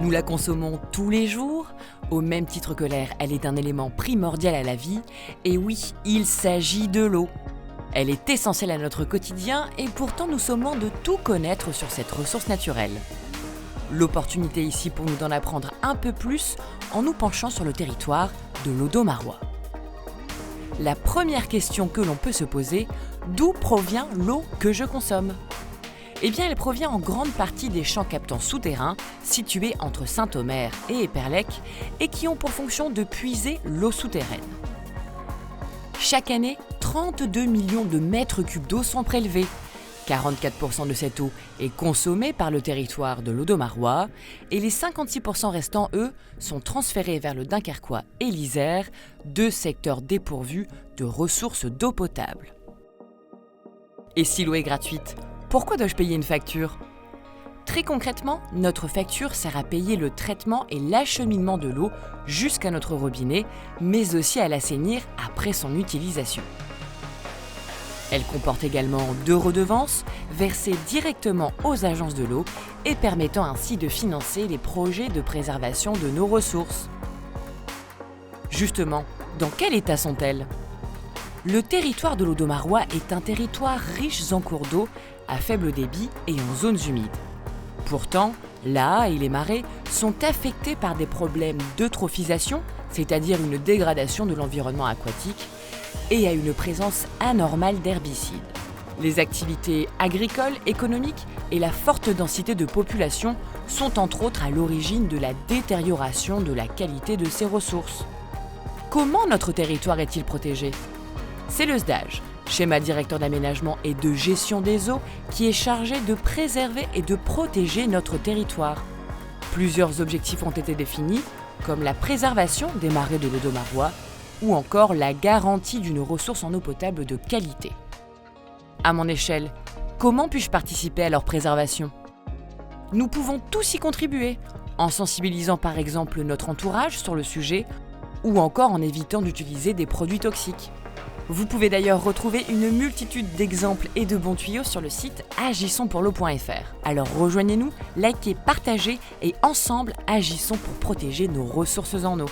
Nous la consommons tous les jours. Au même titre que l'air, elle est un élément primordial à la vie. Et oui, il s'agit de l'eau. Elle est essentielle à notre quotidien et pourtant nous sommes loin de tout connaître sur cette ressource naturelle. L'opportunité ici pour nous d'en apprendre un peu plus en nous penchant sur le territoire de l'Audomarois. La première question que l'on peut se poser, d'où provient l'eau que je consomme ? Eh bien, elle provient en grande partie des champs captants souterrains situés entre Saint-Omer et Éperlec et qui ont pour fonction de puiser l'eau souterraine. Chaque année, 32 millions de mètres cubes d'eau sont prélevés. 44% de cette eau est consommée par le territoire de l'Audomarois et les 56% restants, eux, sont transférés vers le Dunkerquois et l'Isère, deux secteurs dépourvus de ressources d'eau potable. Et si l'eau est gratuite, pourquoi dois-je payer une facture ? Très concrètement, notre facture sert à payer le traitement et l'acheminement de l'eau jusqu'à notre robinet, mais aussi à l'assainir après son utilisation. Elle comporte également 2 redevances versées directement aux agences de l'eau et permettant ainsi de financer les projets de préservation de nos ressources. Justement, dans quel état sont-elles ? Le territoire de l'Audomarois est un territoire riche en cours d'eau, à faible débit et en zones humides. Pourtant, l'Aa et les marais sont affectés par des problèmes d'eutrophisation, c'est-à-dire une dégradation de l'environnement aquatique, et à une présence anormale d'herbicides. Les activités agricoles, économiques et la forte densité de population sont entre autres à l'origine de la détérioration de la qualité de ces ressources. Comment notre territoire est-il protégé ? C'est le SDAGE, schéma directeur d'aménagement et de gestion des eaux, qui est chargé de préserver et de protéger notre territoire. Plusieurs objectifs ont été définis, comme la préservation des marais de l'Audomarois, ou encore la garantie d'une ressource en eau potable de qualité. À mon échelle, comment puis-je participer à leur préservation ? Nous pouvons tous y contribuer, en sensibilisant par exemple notre entourage sur le sujet, ou encore en évitant d'utiliser des produits toxiques. Vous pouvez d'ailleurs retrouver une multitude d'exemples et de bons tuyaux sur le site agissonspourleau.fr. Alors rejoignez-nous, likez, partagez et ensemble agissons pour protéger nos ressources en eau.